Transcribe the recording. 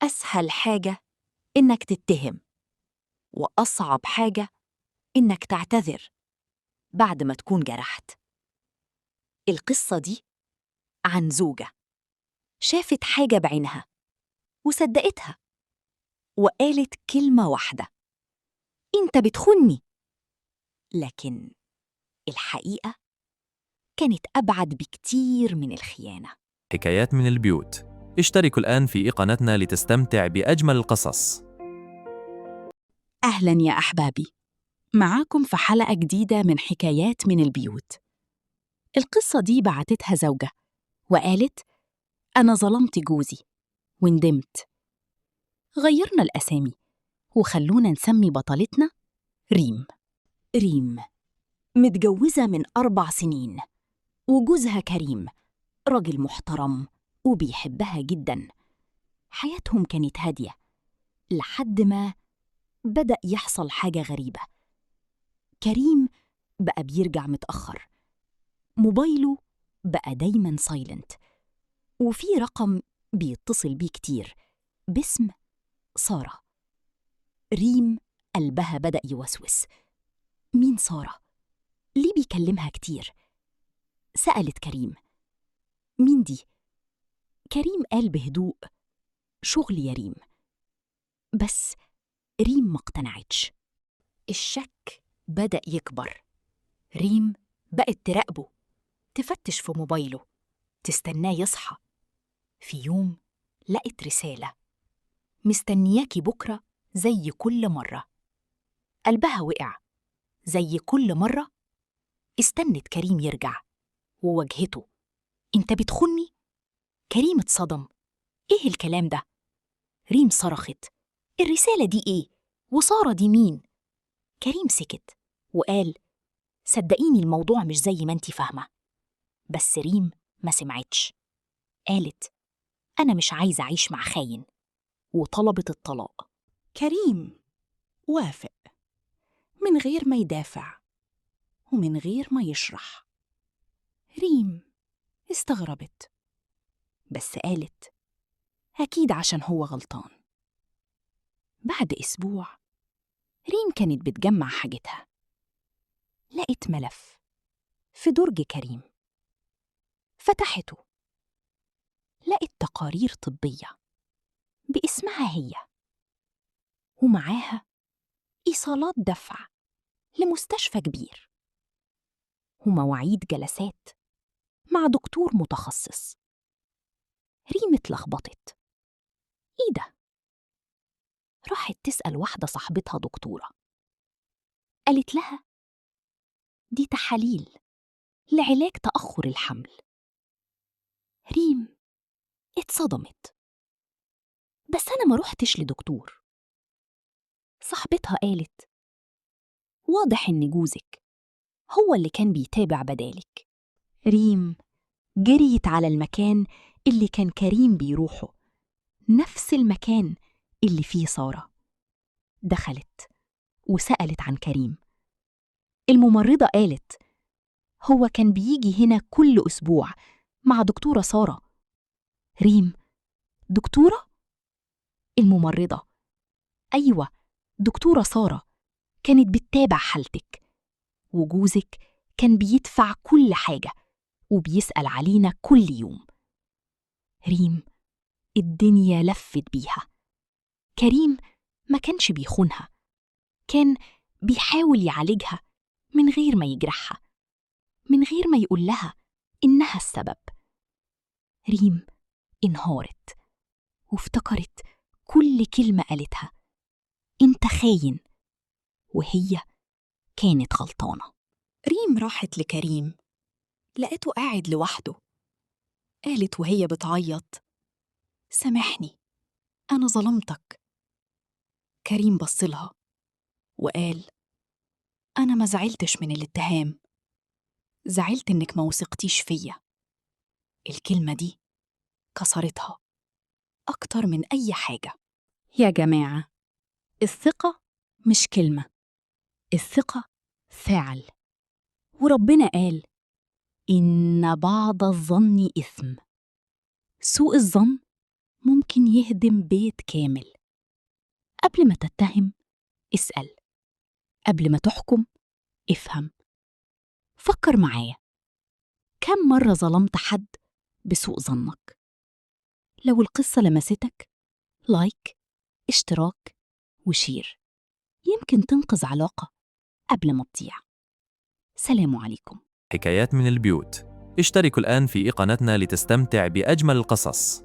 أسهل حاجة إنك تتهم، وأصعب حاجة إنك تعتذر بعد ما تكون جرحت. القصة دي عن زوجة شافت حاجة بعينها وصدقتها، وقالت كلمة واحدة: أنت بتخوني. لكن الحقيقة كانت أبعد بكتير من الخيانة. حكايات من البيوت. اشتركوا الآن في قناتنا لتستمتع بأجمل القصص. أهلاً يا أحبابي، معاكم في حلقة جديدة من حكايات من البيوت. القصة دي بعتتها زوجة وقالت: أنا ظلمت جوزي وندمت. غيرنا الأسامي وخلونا نسمي بطلتنا ريم. ريم متجوزة من 4 سنين، وجوزها كريم راجل محترم وبيحبها جداً. حياتهم كانت هادية لحد ما بدأ يحصل حاجة غريبة. كريم بقى بيرجع متأخر، موبايله بقى دايماً سايلنت، وفي رقم بيتصل بيه كتير باسم سارة. ريم قلبها بدأ يوسوس، مين سارة؟ ليه بيكلمها كتير؟ سألت كريم: مين دي؟ كريم قال بهدوء: شغل يا ريم. بس ريم ما اقتنعتش. الشك بدأ يكبر. ريم بقت تراقبه، تفتش في موبايله، تستناه يصحى. في يوم لقت رسالة: مستنياكي بكرة زي كل مرة. قلبها وقع. زي كل مرة استنت كريم يرجع وواجهته: انت بتخوني؟ كريم اتصدم. ايه الكلام ده؟ ريم صرخت: الرسالة دي ايه؟ وسارة دي مين؟ كريم سكت وقال: صدقيني الموضوع مش زي ما انتي فاهمة. بس ريم ما سمعتش. قالت: أنا مش عايزة أعيش مع خاين، وطلبت الطلاق. كريم وافق من غير ما يدافع ومن غير ما يشرح. ريم استغربت، بس قالت: أكيد عشان هو غلطان. بعد أسبوع ريم كانت بتجمع حاجتها، لقت ملف في درج كريم. فتحته، لقت تقارير طبية باسمها هي، ومعاها إيصالات دفع لمستشفى كبير، ومواعيد جلسات مع دكتور متخصص. ريم اتلخبطت. إيه ده؟ راحت تسأل واحدة صاحبتها دكتورة، قالت لها: دي تحاليل لعلاج تأخر الحمل. ريم اتصدمت. بس أنا ما رحتش لدكتور. صاحبتها قالت: واضح إن جوزك هو اللي كان بيتابع بدالك. ريم جريت على المكان اللي كان كريم بيروحه، نفس المكان اللي فيه سارة. دخلت وسألت عن كريم. الممرضة قالت: هو كان بيجي هنا كل أسبوع مع دكتورة سارة. ريم: دكتورة؟ الممرضة: أيوة، دكتورة سارة كانت بتتابع حالتك، وجوزك كان بيدفع كل حاجة وبيسأل علينا كل يوم. ريم الدنيا لفت بيها. كريم ما كانش بيخونها، كان بيحاول يعالجها من غير ما يجرحها، من غير ما يقول لها إنها السبب. ريم انهارت وافتكرت كل كلمة قالتها: انت خاين، وهي كانت غلطانة. ريم راحت لكريم، لقيته قاعد لوحده. قالت وهي بتعيط: سامحني، أنا ظلمتك. كريم بصلها وقال: أنا ما زعلتش من الاتهام، زعلت إنك ما وثقتيش فيا. الكلمة دي كسرتها أكتر من أي حاجة. يا جماعة، الثقة مش كلمة، الثقة فعل. وربنا قال: إن بعض الظن إثم. سوء الظن ممكن يهدم بيت كامل. قبل ما تتهم، اسأل. قبل ما تحكم، افهم. فكر معايا، كم مرة ظلمت حد بسوء ظنك؟ لو القصة لمستك، لايك، اشتراك وشير، يمكن تنقذ علاقة قبل ما تضيع. سلام عليكم. حكايات من البيوت. اشتركوا الآن في قناتنا لتستمتع بأجمل القصص.